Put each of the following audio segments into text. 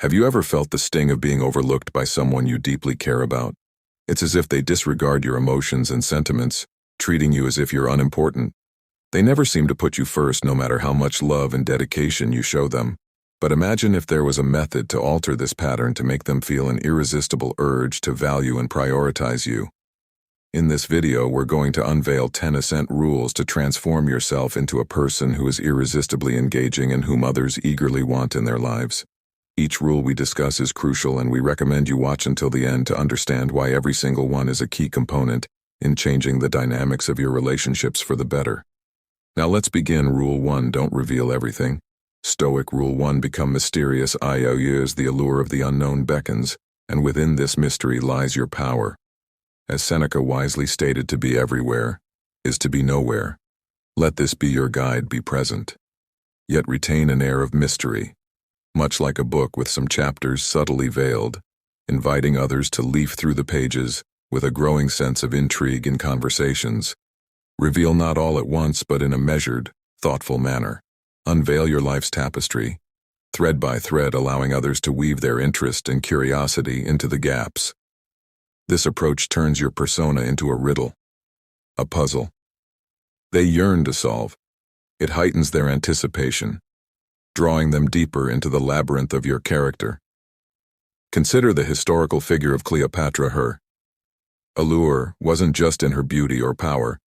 Have you ever felt the sting of being overlooked by someone you deeply care about? It's as if they disregard your emotions and sentiments, treating you as if you're unimportant. They never seem to put you first, no matter how much love and dedication you show them. But imagine if there was a method to alter this pattern to make them feel an irresistible urge to value and prioritize you. In this video, we're going to unveil 10 essential rules to transform yourself into a person who is irresistibly engaging and whom others eagerly want in their lives. Each rule we discuss is crucial, and we recommend you watch until the end to understand why every single one is a key component in changing the dynamics of your relationships for the better. Now let's begin. Rule 1. Don't reveal everything. Stoic Rule 1. Become mysterious. As the allure of the unknown beckons, and within this mystery lies your power. As Seneca wisely stated, to be everywhere is to be nowhere. Let this be your guide. Be present, yet retain an air of mystery, much like a book with some chapters subtly veiled, inviting others to leaf through the pages with a growing sense of intrigue in conversations. Reveal not all at once, but in a measured, thoughtful manner. Unveil your life's tapestry, thread by thread, allowing others to weave their interest and curiosity into the gaps. This approach turns your persona into a riddle, a puzzle they yearn to solve. It heightens their anticipation, drawing them deeper into the labyrinth of your character. Consider the historical figure of Cleopatra. Her allure wasn't just in her beauty or power,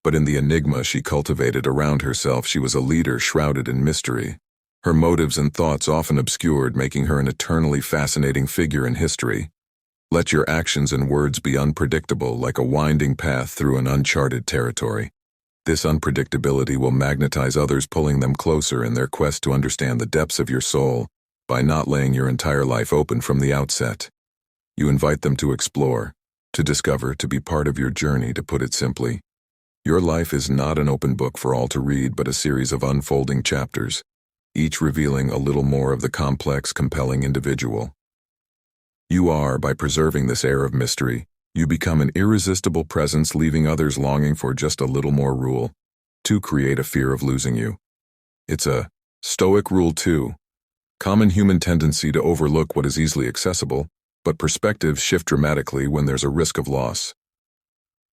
but in the enigma she cultivated around herself. She was a leader shrouded in mystery, her motives and thoughts often obscured, making her an eternally fascinating figure in history. Let your actions and words be unpredictable, like a winding path through an uncharted territory. This unpredictability will magnetize others, pulling them closer in their quest to understand the depths of your soul. By not laying your entire life open from the outset, you invite them to explore, to discover, to be part of your journey. To put it simply, your life is not an open book for all to read, but a series of unfolding chapters, each revealing a little more of the complex, compelling individual you are. By preserving this air of mystery, you become an irresistible presence, leaving others longing for just a little more. Rule 2. Create a fear of losing you. It's a Stoic Rule 2. Common human tendency to overlook what is easily accessible, but perspectives shift dramatically when there's a risk of loss.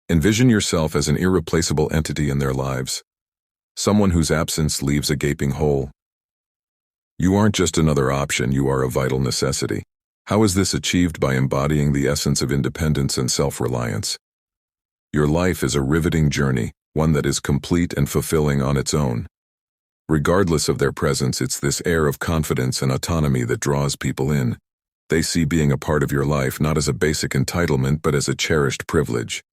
Envision yourself as an irreplaceable entity in their lives, someone whose absence leaves a gaping hole. You aren't just another option, you are a vital necessity. How is this achieved? By embodying the essence of independence and self-reliance. Your life is a riveting journey, one that is complete and fulfilling on its own. Regardless of their presence, it's this air of confidence and autonomy that draws people in. They see being a part of your life not as a basic entitlement, but as a cherished privilege.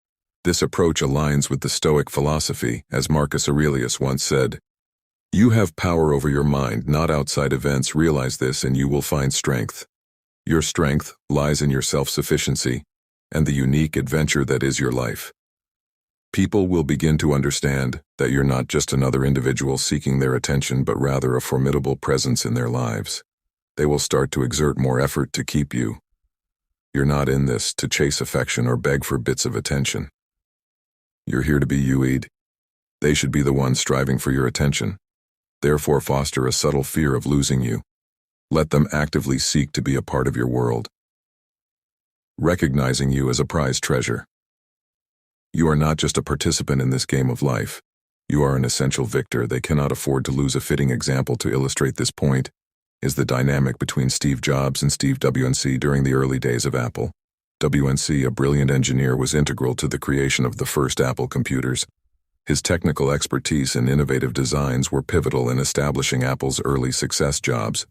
This approach aligns with the Stoic philosophy, as Marcus Aurelius once said, "You have power over your mind, not outside events. Realize this and you will find strength." Your strength lies in your self-sufficiency and the unique adventure that is your life. People will begin to understand that you're not just another individual seeking their attention, but rather a formidable presence in their lives. They will start to exert more effort to keep you. You're not in this to chase affection or beg for bits of attention. You're here to be used. They should be the ones striving for your attention. Therefore, foster a subtle fear of losing you. Let them actively seek to be a part of your world, recognizing you as a prized treasure. You are not just a participant in this game of life. You are an essential victor. They cannot afford to lose. A fitting example to illustrate this point is the dynamic between Steve Jobs and Steve Wozniak during the early days of Apple. Wozniak, a brilliant engineer, was integral to the creation of the first Apple computers. His technical expertise and innovative designs were pivotal in establishing Apple's early success. Jobs,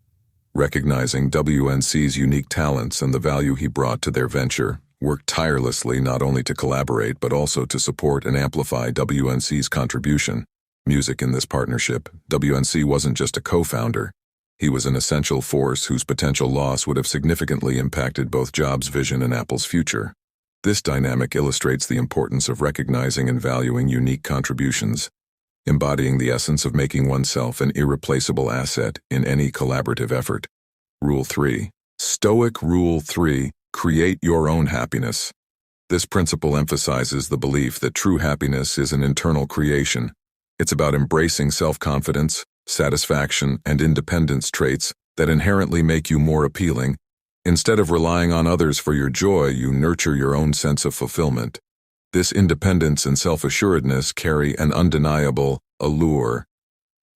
recognizing Wozniak's unique talents and the value he brought to their venture, worked tirelessly not only to collaborate but also to support and amplify Wozniak's contribution. Music in this partnership. Wozniak wasn't just a co-founder. He was an essential force whose potential loss would have significantly impacted both Jobs' vision and Apple's future. This dynamic illustrates the importance of recognizing and valuing unique contributions, embodying the essence of making oneself an irreplaceable asset in any collaborative effort. Rule 3. Stoic Rule 3. Create your own happiness. This principle emphasizes the belief that true happiness is an internal creation. It's about embracing self-confidence, satisfaction, and independence, traits that inherently make you more appealing. Instead of relying on others for your joy, you nurture your own sense of fulfillment. This independence and self-assuredness carry an undeniable allure,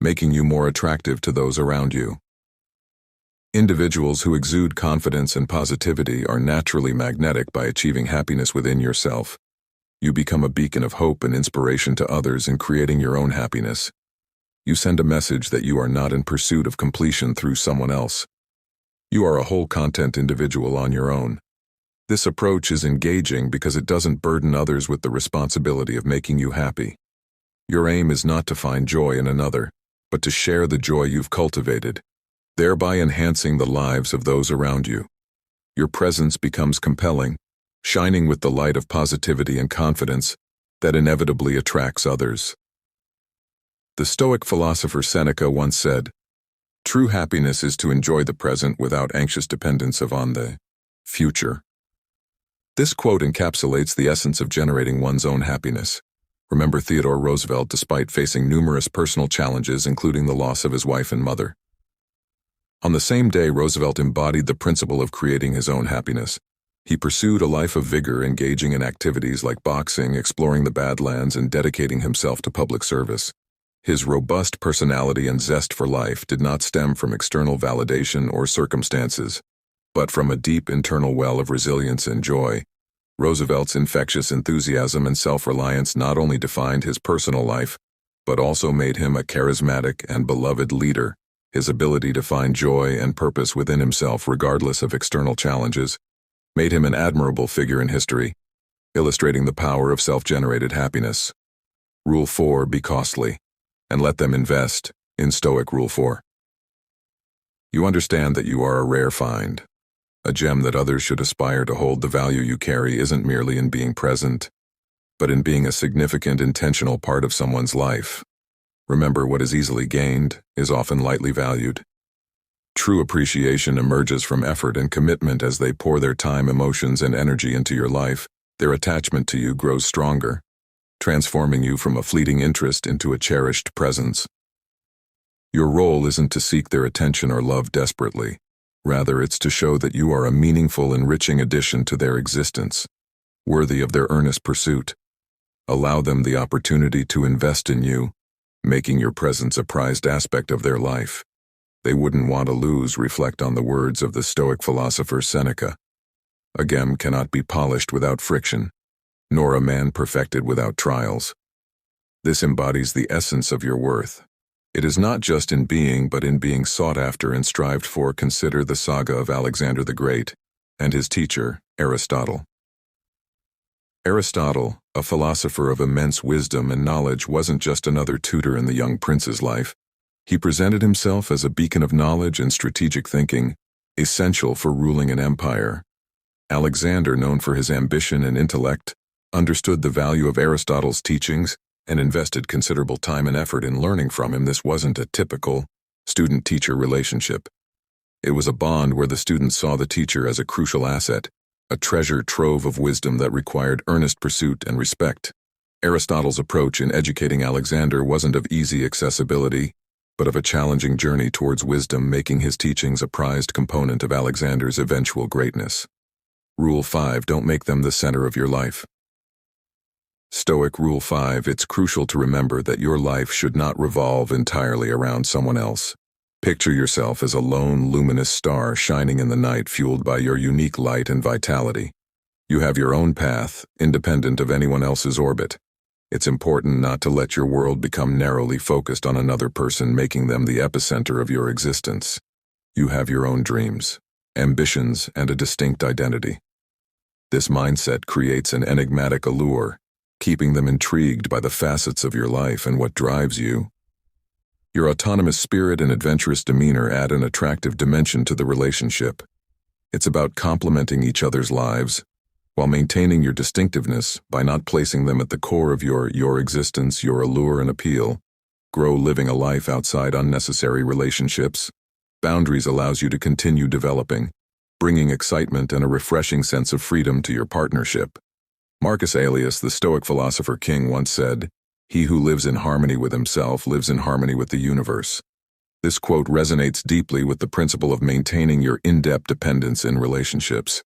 making you more attractive to those around you. Individuals who exude confidence and positivity are naturally magnetic by achieving happiness within yourself. You become a beacon of hope and inspiration to others in creating your own happiness. You send a message that you are not in pursuit of completion through someone else. You are a whole content individual on your own. This approach is engaging because it doesn't burden others with the responsibility of making you happy. Your aim is not to find joy in another, but to share the joy you've cultivated, thereby enhancing the lives of those around you. Your presence becomes compelling, shining with the light of positivity and confidence that inevitably attracts others. The Stoic philosopher Seneca once said, "True happiness is to enjoy the present without anxious dependence on the future." This quote encapsulates the essence of generating one's own happiness. Remember Theodore Roosevelt, despite facing numerous personal challenges, including the loss of his wife and mother. On the same day, Roosevelt embodied the principle of creating his own happiness. He pursued a life of vigor, engaging in activities like boxing, exploring the Badlands, and dedicating himself to public service. His robust personality and zest for life did not stem from external validation or circumstances, but from a deep internal well of resilience and joy. Roosevelt's infectious enthusiasm and self-reliance not only defined his personal life, but also made him a charismatic and beloved leader. His ability to find joy and purpose within himself regardless of external challenges made him an admirable figure in history, illustrating the power of self-generated happiness. Rule 4: Be costly, and let them invest. In Stoic Rule 4. You understand that you are a rare find. A gem that others should aspire to hold. The value you carry isn't merely in being present, but in being a significant, intentional part of someone's life. Remember, what is easily gained is often lightly valued. True appreciation emerges from effort and commitment. As they pour their time, emotions, and energy into your life, their attachment to you grows stronger, transforming you from a fleeting interest into a cherished presence. Your role isn't to seek their attention or love desperately. Rather, it's to show that you are a meaningful, enriching addition to their existence, worthy of their earnest pursuit. Allow them the opportunity to invest in you, making your presence a prized aspect of their life. They wouldn't want to lose. Reflect on the words of the Stoic philosopher Seneca. A gem cannot be polished without friction, nor a man perfected without trials. This embodies the essence of your worth. It is not just in being, but in being sought after and strived for. Consider the saga of Alexander the Great and his teacher, Aristotle. Aristotle, a philosopher of immense wisdom and knowledge, wasn't just another tutor in the young prince's life. He presented himself as a beacon of knowledge and strategic thinking, essential for ruling an empire. Alexander, known for his ambition and intellect, understood the value of Aristotle's teachings and invested considerable time and effort in learning from him. This wasn't a typical student-teacher relationship. It was a bond where the student saw the teacher as a crucial asset, a treasure trove of wisdom that required earnest pursuit and respect. Aristotle's approach in educating Alexander wasn't of easy accessibility, but of a challenging journey towards wisdom, making his teachings a prized component of Alexander's eventual greatness. Rule 5: Don't make them the center of your life. Stoic Rule 5: It's crucial to remember that your life should not revolve entirely around someone else. Picture yourself as a lone, luminous star shining in the night, fueled by your unique light and vitality. You have your own path, independent of anyone else's orbit. It's important not to let your world become narrowly focused on another person, making them the epicenter of your existence. You have your own dreams, ambitions, and a distinct identity. This mindset creates an enigmatic allure, keeping them intrigued by the facets of your life and what drives you. Your autonomous spirit and adventurous demeanor add an attractive dimension to the relationship. It's about complementing each other's lives, while maintaining your distinctiveness by not placing them at the core of your existence. Your allure and appeal grow living a life outside unnecessary relationships. Boundaries allows you to continue developing, bringing excitement and a refreshing sense of freedom to your partnership. Marcus Aurelius, the Stoic philosopher king, once said, "He who lives in harmony with himself lives in harmony with the universe." This quote resonates deeply with the principle of maintaining your in-depth dependence in relationships.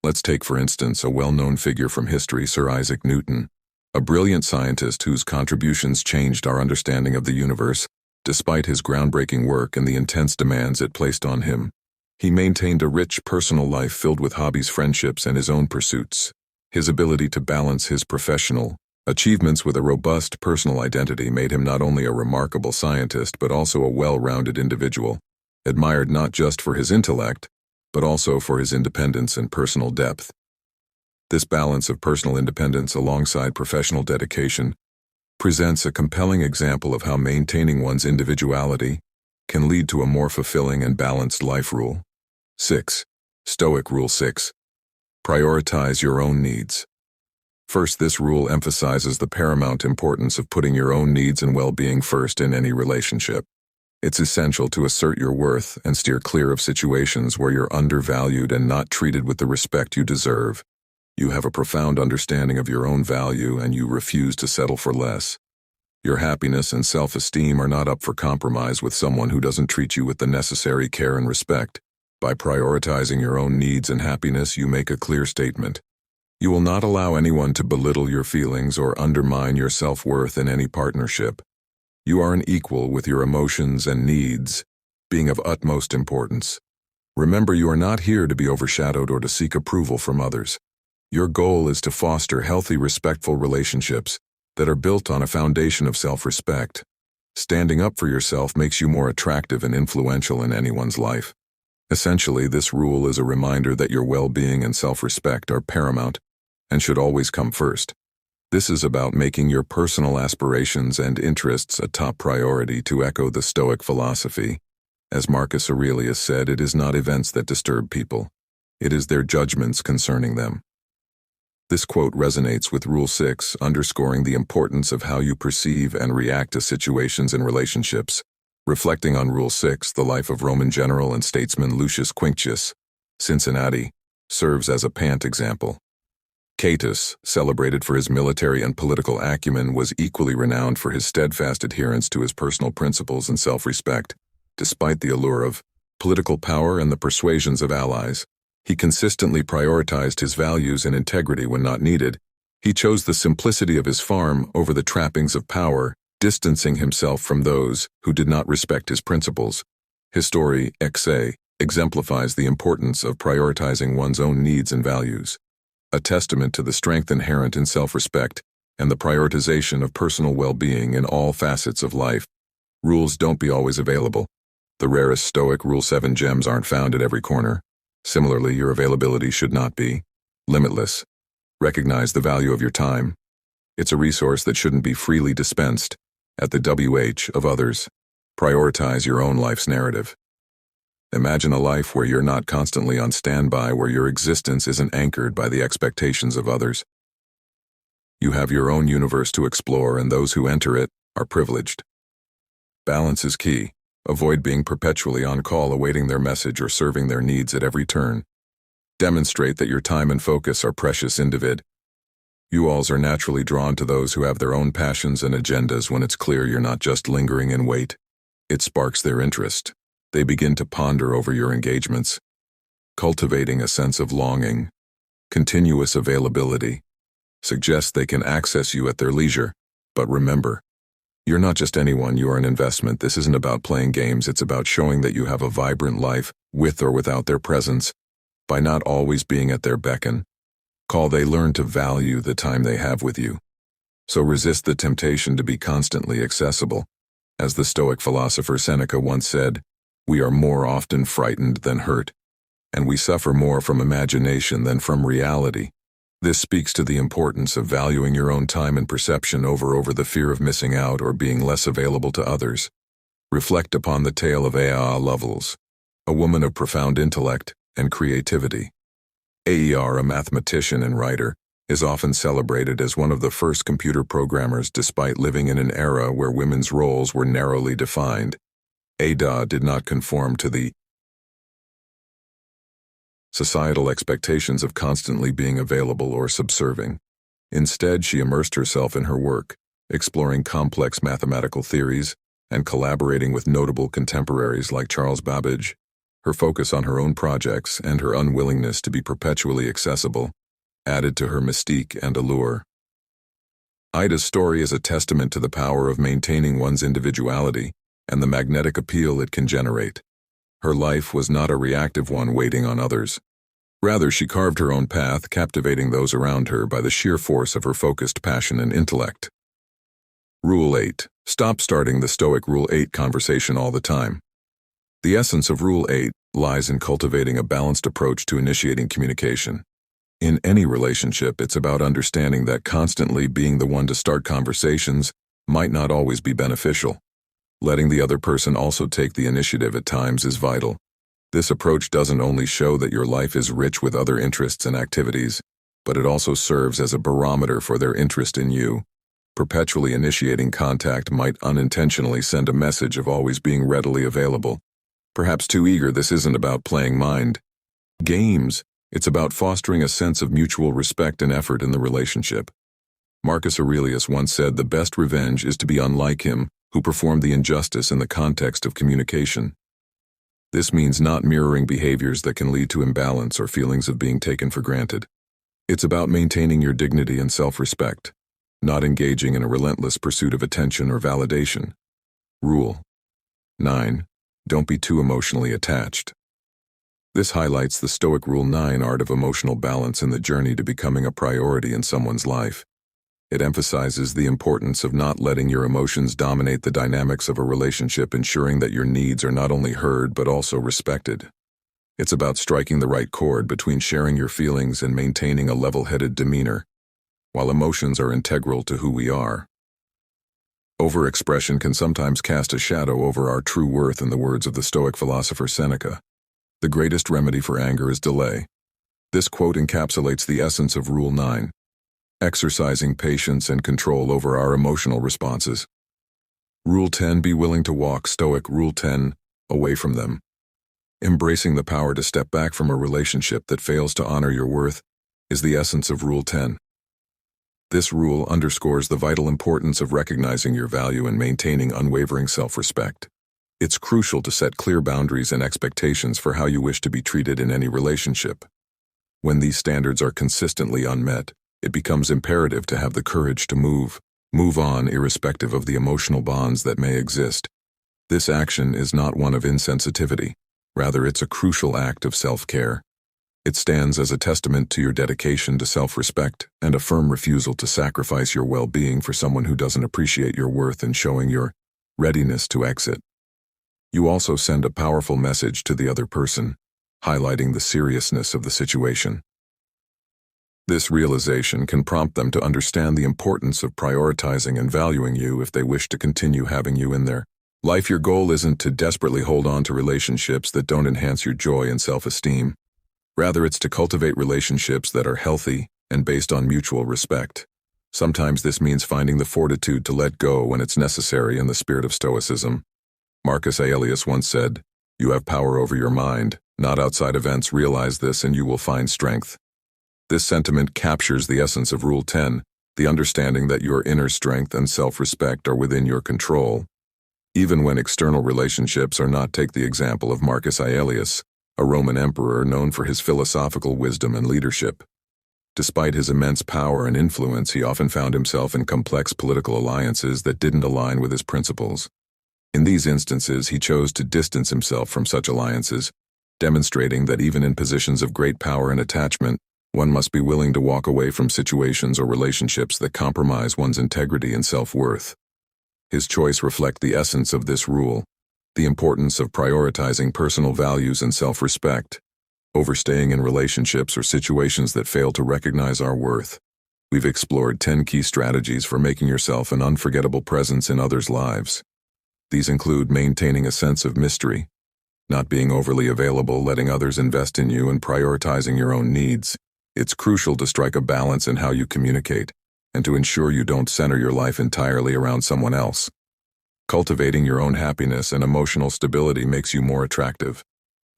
Let's take, for instance, a well-known figure from history, Sir Isaac Newton, a brilliant scientist whose contributions changed our understanding of the universe. Despite his groundbreaking work and the intense demands it placed on him, he maintained a rich personal life filled with hobbies, friendships, and his own pursuits. His ability to balance his professional achievements with a robust personal identity made him not only a remarkable scientist but also a well-rounded individual, admired not just for his intellect, but also for his independence and personal depth. This balance of personal independence alongside professional dedication presents a compelling example of how maintaining one's individuality can lead to a more fulfilling and balanced life. Rule 6. Stoic Rule 6. Prioritize your own needs. First, this rule emphasizes the paramount importance of putting your own needs and well-being first in any relationship. It's essential to assert your worth and steer clear of situations where you're undervalued and not treated with the respect you deserve. You have a profound understanding of your own value and you refuse to settle for less. Your happiness and self-esteem are not up for compromise with someone who doesn't treat you with the necessary care and respect. By prioritizing your own needs and happiness, you make a clear statement. You will not allow anyone to belittle your feelings or undermine your self-worth in any partnership. You are an equal with your emotions and needs, being of utmost importance. Remember, you are not here to be overshadowed or to seek approval from others. Your goal is to foster healthy, respectful relationships that are built on a foundation of self-respect. Standing up for yourself makes you more attractive and influential in anyone's life. Essentially, this rule is a reminder that your well-being and self-respect are paramount and should always come first. This is about making your personal aspirations and interests a top priority. To echo the Stoic philosophy, as Marcus Aurelius said, it is not events that disturb people, it is their judgments concerning them. This quote resonates with Rule 6, underscoring the importance of how you perceive and react to situations and relationships. Reflecting on Rule 6, the life of Roman general and statesman Lucius Quinctius, Cincinnati, serves as a pant example. Catus, celebrated for his military and political acumen, was equally renowned for his steadfast adherence to his personal principles and self-respect. Despite the allure of political power and the persuasions of allies, he consistently prioritized his values and integrity when not needed. He chose the simplicity of his farm over the trappings of power, distancing himself from those who did not respect his principles. His story, XA, exemplifies the importance of prioritizing one's own needs and values, a testament to the strength inherent in self-respect and the prioritization of personal well-being in all facets of life. Rules don't be always available. The rarest Stoic Rule 7 gems aren't found at every corner. Similarly, your availability should not be limitless. Recognize the value of your time. It's a resource that shouldn't be freely dispensed at the WH of others. Prioritize your own life's narrative. Imagine a life where you're not constantly on standby, where your existence isn't anchored by the expectations of others. You have your own universe to explore, and those who enter it are privileged. Balance is key. Avoid being perpetually on call, awaiting their message or serving their needs at every turn. Demonstrate that your time and focus are precious. You alls are naturally drawn to those who have their own passions and agendas. When it's clear you're not just lingering in wait, it sparks their interest. They begin to ponder over your engagements, cultivating a sense of longing. Continuous availability suggests they can access you at their leisure. But remember, you're not just anyone, you are an investment. This isn't about playing games, it's about showing that you have a vibrant life, with or without their presence. By not always being at their beck and call, they learn to value the time they have with you. So resist the temptation to be constantly accessible. As the Stoic philosopher Seneca once said, we are more often frightened than hurt, and we suffer more from imagination than from reality. This speaks to the importance of valuing your own time and perception over the fear of missing out or being less available to others. Reflect upon the tale of Aea Lovelace, a woman of profound intellect and creativity. Aea, a mathematician and writer, is often celebrated as one of the first computer programmers despite living in an era where women's roles were narrowly defined. Ada did not conform to the societal expectations of constantly being available or subserving. Instead, she immersed herself in her work, exploring complex mathematical theories and collaborating with notable contemporaries like Charles Babbage. Her focus on her own projects and her unwillingness to be perpetually accessible added to her mystique and allure. Ida's story is a testament to the power of maintaining one's individuality and the magnetic appeal it can generate. Her life was not a reactive one waiting on others. Rather, she carved her own path, captivating those around her by the sheer force of her focused passion and intellect. Rule 8. Stop starting the Stoic Rule 8 conversation all the time. The essence of Rule 8 lies in cultivating a balanced approach to initiating communication. In any relationship, it's about understanding that constantly being the one to start conversations might not always be beneficial. Letting the other person also take the initiative at times is vital. This approach doesn't only show that your life is rich with other interests and activities, but it also serves as a barometer for their interest in you. Perpetually initiating contact might unintentionally send a message of always being readily available. Perhaps too eager. This isn't about playing mind games. It's about fostering a sense of mutual respect and effort in the relationship. Marcus Aurelius once said, "The best revenge is to be unlike him who performed the injustice in the context of communication." This means not mirroring behaviors that can lead to imbalance or feelings of being taken for granted. It's about maintaining your dignity and self-respect, not engaging in a relentless pursuit of attention or validation. Rule 9. Don't be too emotionally attached. This highlights the Stoic Rule 9 art of emotional balance in the journey to becoming a priority in someone's life. It emphasizes the importance of not letting your emotions dominate the dynamics of a relationship, ensuring that your needs are not only heard but also respected. It's about striking the right chord between sharing your feelings and maintaining a level-headed demeanor, while emotions are integral to who we are. Overexpression can sometimes cast a shadow over our true worth. In the words of the Stoic philosopher Seneca, "The greatest remedy for anger is delay." This quote encapsulates the essence of Rule 9. Exercising patience and control over our emotional responses. Rule 10. Be willing to walk. Stoic Rule 10. Away from them. Embracing the power to step back from a relationship that fails to honor your worth is the essence of Rule 10. This rule underscores the vital importance of recognizing your value and maintaining unwavering self-respect. It's crucial to set clear boundaries and expectations for how you wish to be treated in any relationship. When these standards are consistently unmet, it becomes imperative to have the courage to move on irrespective of the emotional bonds that may exist. This action is not one of insensitivity. Rather, it's a crucial act of self-care. It stands as a testament to your dedication to self-respect and a firm refusal to sacrifice your well-being for someone who doesn't appreciate your worth, and showing your readiness to exit. You also send a powerful message to the other person, highlighting the seriousness of the situation. This realization can prompt them to understand the importance of prioritizing and valuing you if they wish to continue having you in their life. Your goal isn't to desperately hold on to relationships that don't enhance your joy and self-esteem. Rather, it's to cultivate relationships that are healthy and based on mutual respect. Sometimes this means finding the fortitude to let go when it's necessary. In the spirit of Stoicism, Marcus Aurelius once said, "You have power over your mind, not outside events. Realize this and you will find strength." This sentiment captures the essence of Rule 10, the understanding that your inner strength and self-respect are within your control. Even when external relationships are not. Take the example of Marcus Aurelius, a Roman emperor known for his philosophical wisdom and leadership. Despite his immense power and influence, he often found himself in complex political alliances that didn't align with his principles. In these instances, he chose to distance himself from such alliances, demonstrating that even in positions of great power and attachment, one must be willing to walk away from situations or relationships that compromise one's integrity and self-worth. His choice reflects the essence of this rule, the importance of prioritizing personal values and self-respect, overstaying in relationships or situations that fail to recognize our worth. We've explored 10 key strategies for making yourself an unforgettable presence in others' lives. These include maintaining a sense of mystery, not being overly available, letting others invest in you, and prioritizing your own needs. It's crucial to strike a balance in how you communicate, and to ensure you don't center your life entirely around someone else. Cultivating your own happiness and emotional stability makes you more attractive.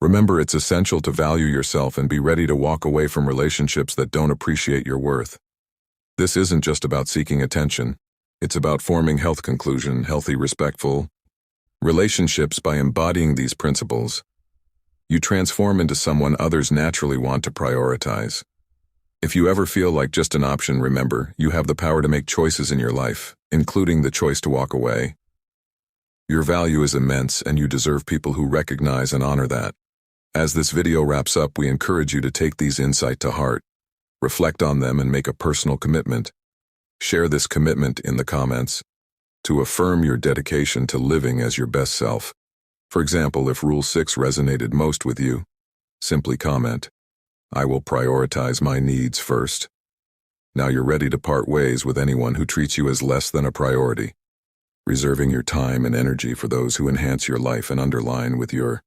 Remember, it's essential to value yourself and be ready to walk away from relationships that don't appreciate your worth. This isn't just about seeking attention. It's about forming healthy, respectful Relationships, by embodying these principles, you transform into someone others naturally want to prioritize. If you ever feel like just an option, remember, you have the power to make choices in your life, including the choice to walk away. Your value is immense, and you deserve people who recognize and honor that. As this video wraps up, we encourage you to take these insights to heart, reflect on them, and make a personal commitment. Share this commitment in the comments to affirm your dedication to living as your best self. For example, if Rule 6 resonated most with you, simply comment, "I will prioritize my needs first." Now you're ready to part ways with anyone who treats you as less than a priority, reserving your time and energy for those who enhance your life and underline with your